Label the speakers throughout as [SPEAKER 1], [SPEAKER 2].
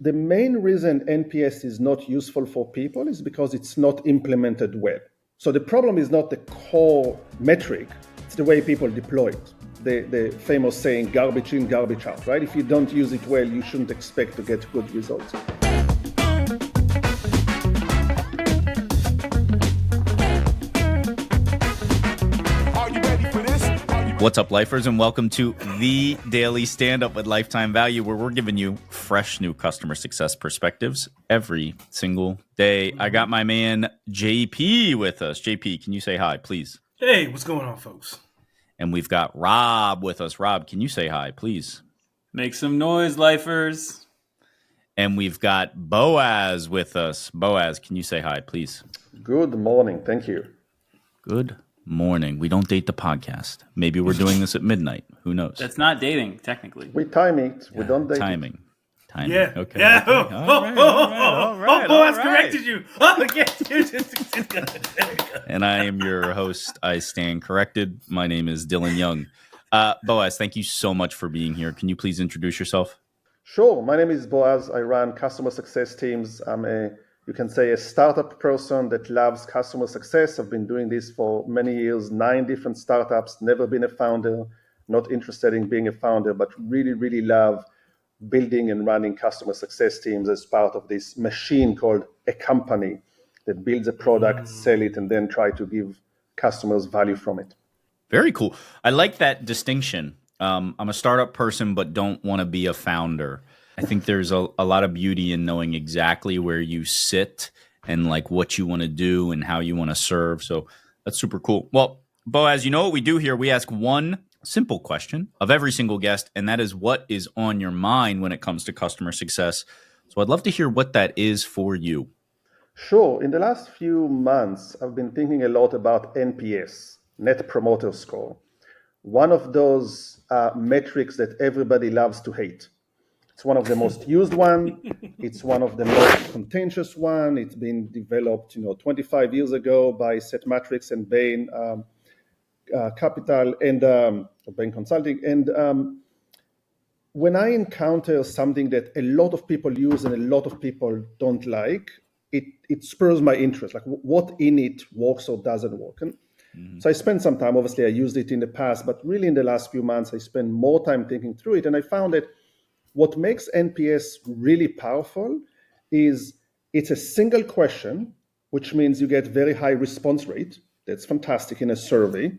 [SPEAKER 1] The main reason NPS is not useful for people is because it's not implemented well. So the problem is not the core metric, it's the way people deploy it. The famous saying, garbage in, garbage out, right? If you don't use it well, you shouldn't expect to get good results.
[SPEAKER 2] What's up, lifers, and welcome to the Daily Standup with Lifetime Value, where we're giving you fresh new customer success perspectives every single day. I got my man JP with us. JP, can you say hi, please?
[SPEAKER 3] Hey, what's going on, folks?
[SPEAKER 2] And we've got Rob with us. Rob, can you say hi, please?
[SPEAKER 4] Make some noise, lifers.
[SPEAKER 2] And we've got Boaz with us. Boaz, can you say hi, please?
[SPEAKER 1] Good morning. Thank you.
[SPEAKER 2] Good morning. We don't date the podcast. Maybe we're doing this at midnight. Who knows?
[SPEAKER 4] That's not dating, technically.
[SPEAKER 1] We time it. We don't date
[SPEAKER 2] timing.
[SPEAKER 1] it.
[SPEAKER 2] Timing.
[SPEAKER 3] Yeah.
[SPEAKER 2] Okay.
[SPEAKER 3] Yeah.
[SPEAKER 2] Okay. All right.
[SPEAKER 3] Boaz corrected you. Oh, yes.
[SPEAKER 2] And I am your host. I stand corrected. My name is Dylan Young. Boaz, thank you so much for being here. Can you please introduce yourself?
[SPEAKER 1] Sure. My name is Boaz. I run customer success teams. I'm you can say a startup person that loves customer success. I've been doing this for many years, 9 different startups, never been a founder, not interested in being a founder, but really, really love building and running customer success teams as part of this machine called a company that builds a product, sell it, and then try to give customers value from it.
[SPEAKER 2] Very cool. I like that distinction. I'm a startup person, but don't want to be a founder. I think there's a lot of beauty in knowing exactly where you sit and like what you want to do and how you want to serve. So that's super cool. Well, Boaz, you know what we do here? We ask one simple question of every single guest, and that is, what is on your mind when it comes to customer success? So I'd love to hear what that is for you.
[SPEAKER 1] Sure. In the last few months, I've been thinking a lot about NPS, Net Promoter Score, one of those metrics that everybody loves to hate. It's one of the most used one. It's one of the most contentious one. It's been developed, 25 years ago by Setmatrix and Bain Capital and Bain Consulting. And when I encounter something that a lot of people use and a lot of people don't like, it spurs my interest. Like, what in it works or doesn't work? And so I spent some time. Obviously, I used it in the past, but really in the last few months, I spent more time thinking through it, and I found that what makes NPS really powerful is it's a single question, which means you get very high response rate. That's fantastic in a survey.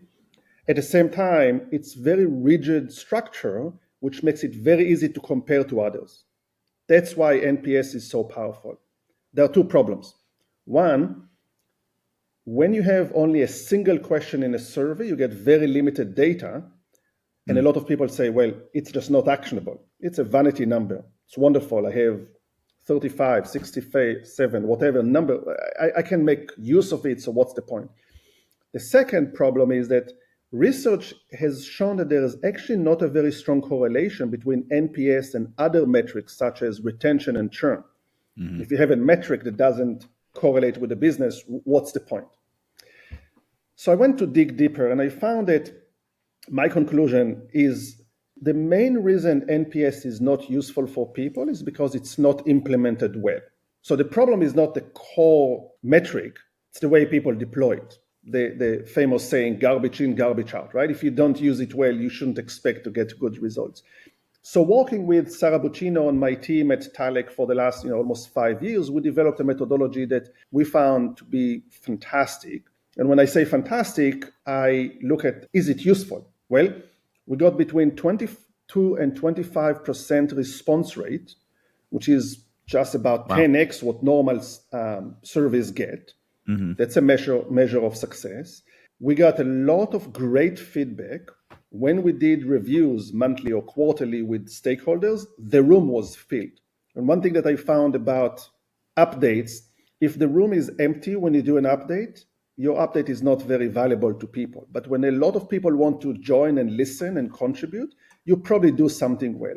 [SPEAKER 1] At the same time, it's very rigid structure, which makes it very easy to compare to others. That's why NPS is so powerful. There are 2 problems. One, when you have only a single question in a survey, you get very limited data. And a lot of people say, well, it's just not actionable. It's a vanity number. It's wonderful. I have 35, 67, whatever number. I can make use of it, so what's the point? The second problem is that research has shown that there is actually not a very strong correlation between NPS and other metrics such as retention and churn. If you have a metric that doesn't correlate with the business, what's the point? So I went to dig deeper, and I found that my conclusion is the main reason NPS is not useful for people is because it's not implemented well. So the problem is not the core metric, it's the way people deploy it. The famous saying, garbage in, garbage out, right? If you don't use it well, you shouldn't expect to get good results. So working with Sarah Buccino and my team at Talek for the last almost 5 years, we developed a methodology that we found to be fantastic. And when I say fantastic, I look at, is it useful? Well, we got between 22 and 25% response rate, which is just about 10x what normal surveys get. That's a measure of success. We got a lot of great feedback. When we did reviews monthly or quarterly with stakeholders, the room was filled. And one thing that I found about updates, if the room is empty when you do an update, your update is not very valuable to people. But when a lot of people want to join and listen and contribute, you probably do something well.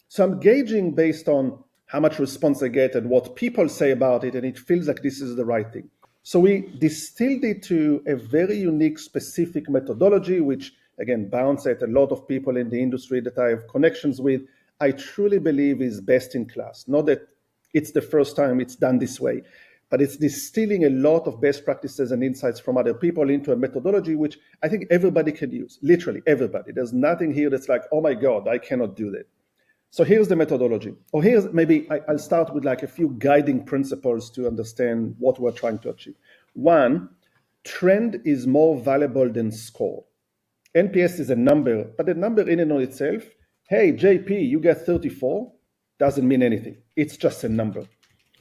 [SPEAKER 1] So I'm gauging based on how much response I get and what people say about it, and it feels like this is the right thing. So we distilled it to a very unique, specific methodology, which, again, bounce at a lot of people in the industry that I have connections with. I truly believe is best in class. Not that it's the first time it's done this way. But it's distilling a lot of best practices and insights from other people into a methodology which I think everybody can use, literally everybody. There's nothing here that's like, oh my God, I cannot do that. So here's the methodology. Or here's maybe I'll start with like a few guiding principles to understand what we're trying to achieve. One, trend is more valuable than score. NPS is a number, but the number in and of itself, hey, JP, you get 34, doesn't mean anything. It's just a number.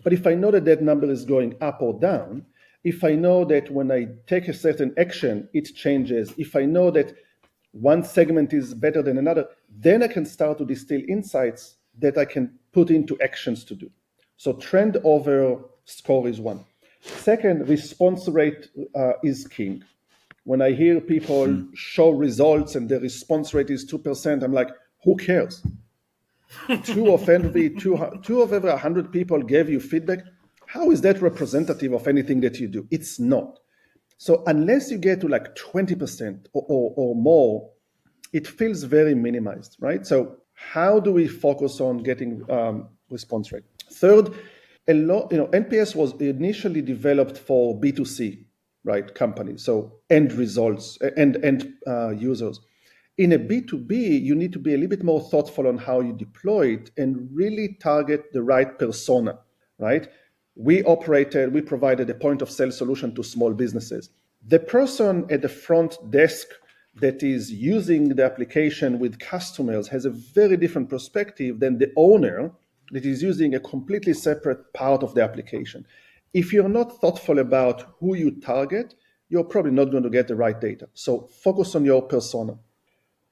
[SPEAKER 1] But if I know that that number is going up or down, if I know that when I take a certain action, it changes, if I know that one segment is better than another, then I can start to distill insights that I can put into actions to do. So trend over score is one. Second, response rate is king. When I hear people show results and the response rate is 2%, I'm like, who cares? Two of every 100 people gave you feedback. How is that representative of anything that you do? It's not. So unless you get to like 20% or more, it feels very minimized, right? So how do we focus on getting response rate? Third, NPS was initially developed for B2C, right, companies, so end results and users. In a B2B, you need to be a little bit more thoughtful on how you deploy it and really target the right persona, right? We provided a point of sale solution to small businesses. The person at the front desk that is using the application with customers has a very different perspective than the owner that is using a completely separate part of the application. If you're not thoughtful about who you target, you're probably not going to get the right data. So focus on your persona.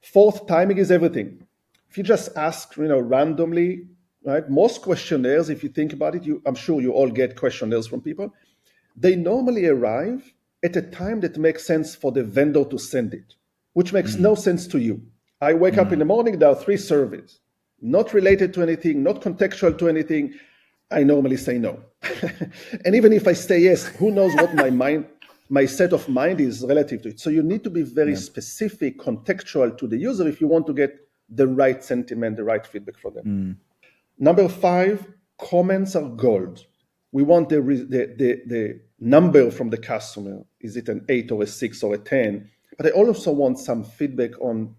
[SPEAKER 1] Fourth, timing is everything. If you just ask, randomly, right? Most questionnaires, if you think about it, I'm sure you all get questionnaires from people. They normally arrive at a time that makes sense for the vendor to send it, which makes no sense to you. I wake up in the morning, there are 3 surveys, not related to anything, not contextual to anything. I normally say no. And even if I say yes, who knows what my set of mind is relative to it. So you need to be very specific, contextual to the user if you want to get the right sentiment, the right feedback for them. Number 5, comments are gold. We want the number from the customer. Is it an 8 or a 6 or a 10? But I also want some feedback on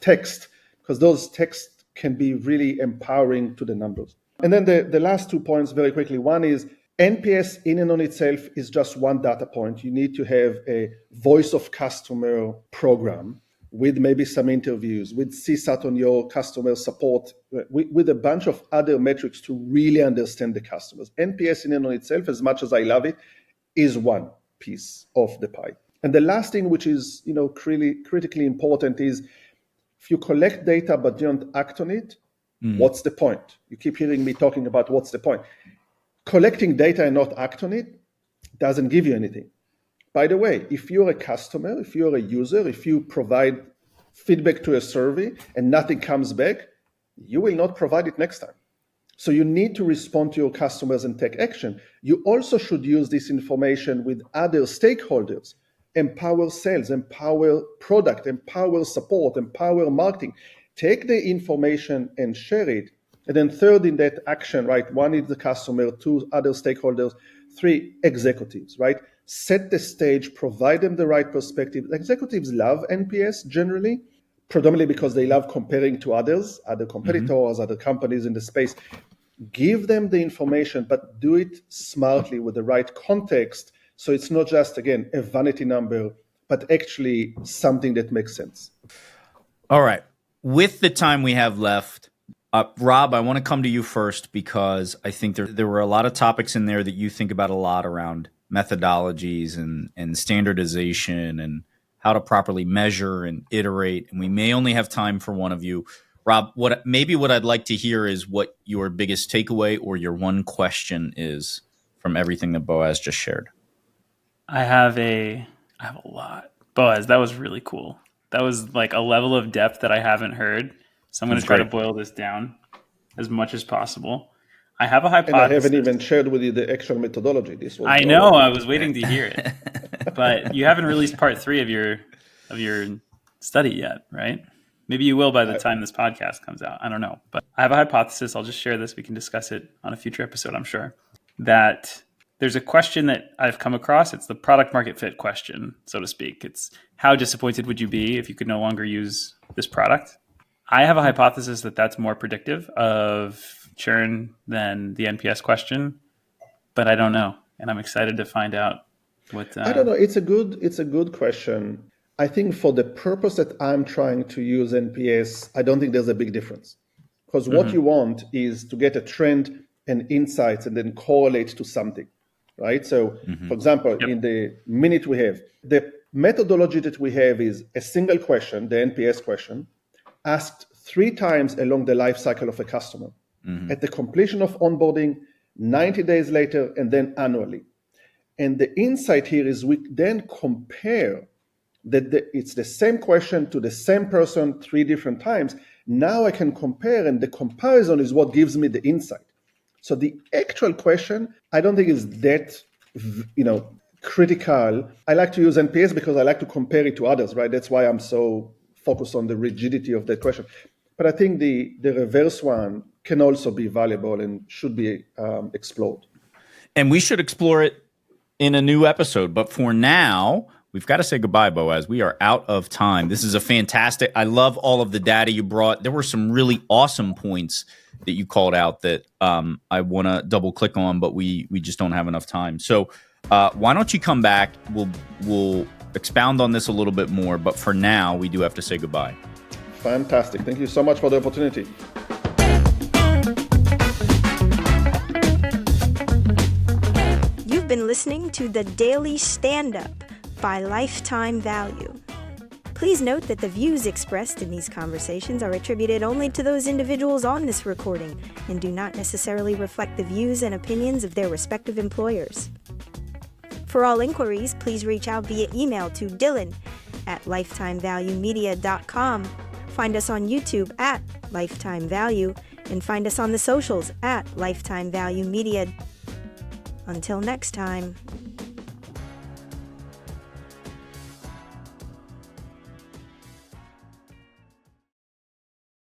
[SPEAKER 1] text, because those texts can be really empowering to the numbers. And then the last 2 points very quickly. One is NPS in and on itself is just one data point. You need to have a voice of customer program with maybe some interviews, with CSAT on your customer support, with a bunch of other metrics to really understand the customers. NPS in and on itself, as much as I love it, is one piece of the pie. And the last thing, which is critically important, is if you collect data but don't act on it, what's the point? You keep hearing me talking about what's the point. Collecting data and not act on it doesn't give you anything. By the way, if you're a customer, if you're a user, if you provide feedback to a survey and nothing comes back, you will not provide it next time. So you need to respond to your customers and take action. You also should use this information with other stakeholders. Empower sales, empower product, empower support, empower marketing. Take the information and share it. And then third in that action, right? 1 is the customer, 2 other stakeholders, 3 executives, right? Set the stage, provide them the right perspective. Executives love NPS generally, predominantly because they love comparing to others, other competitors, other companies in the space. Give them the information, but do it smartly with the right context. So it's not just, again, a vanity number, but actually something that makes sense.
[SPEAKER 2] All right. With the time we have left, Rob, I want to come to you first because I think there were a lot of topics in there that you think about a lot around methodologies and standardization and how to properly measure and iterate. And we may only have time for one of you. Rob, what I'd like to hear is what your biggest takeaway or your one question is from everything that Boaz just shared.
[SPEAKER 4] I have a lot. Boaz, that was really cool. That was like a level of depth that I haven't heard. So I'm going to try to boil this down as much as possible. I have a hypothesis.
[SPEAKER 1] And I haven't even shared with you the actual methodology.
[SPEAKER 4] I know. I was waiting to hear it. But you haven't released part 3 of your study yet, right? Maybe you will by the time this podcast comes out. I don't know. But I have a hypothesis. I'll just share this. We can discuss it on a future episode, I'm sure. That there's a question that I've come across. It's the product market fit question, so to speak. It's how disappointed would you be if you could no longer use this product? I have a hypothesis that that's more predictive of churn than the NPS question, but I don't know. And I'm excited to find out what...
[SPEAKER 1] I don't know. It's a good question. I think for the purpose that I'm trying to use NPS, I don't think there's a big difference. Because what you want is to get a trend and insights and then correlate to something, right? So, for example, in the minute we have, the methodology that we have is a single question, the NPS question, asked 3 times along the life cycle of a customer. At the completion of onboarding, 90 days later, and then annually. And the insight here is we then compare that it's the same question to the same person 3 different times. Now I can compare, and the comparison is what gives me the insight. So the actual question, I don't think is that, critical. I like to use NPS because I like to compare it to others, right? That's why I'm so focused on the rigidity of that question. But I think the reverse one can also be valuable and should be explored.
[SPEAKER 2] And we should explore it in a new episode. But for now, we've got to say goodbye, Boaz. We are out of time. This is a fantastic. I love all of the data you brought. There were some really awesome points that you called out that I want to double click on, but we just don't have enough time. So why don't you come back? We'll expound on this a little bit more. But for now, we do have to say goodbye.
[SPEAKER 1] Fantastic. Thank you so much for the opportunity.
[SPEAKER 5] You've been listening to the Daily Standup by Lifetime Value. Please note that the views expressed in these conversations are attributed only to those individuals on this recording and do not necessarily reflect the views and opinions of their respective employers. For all inquiries, please reach out via email to dylan@lifetimevaluemedia.com. Find us on YouTube at Lifetime Value, and find us on the socials at Lifetime Value Media. Until next time.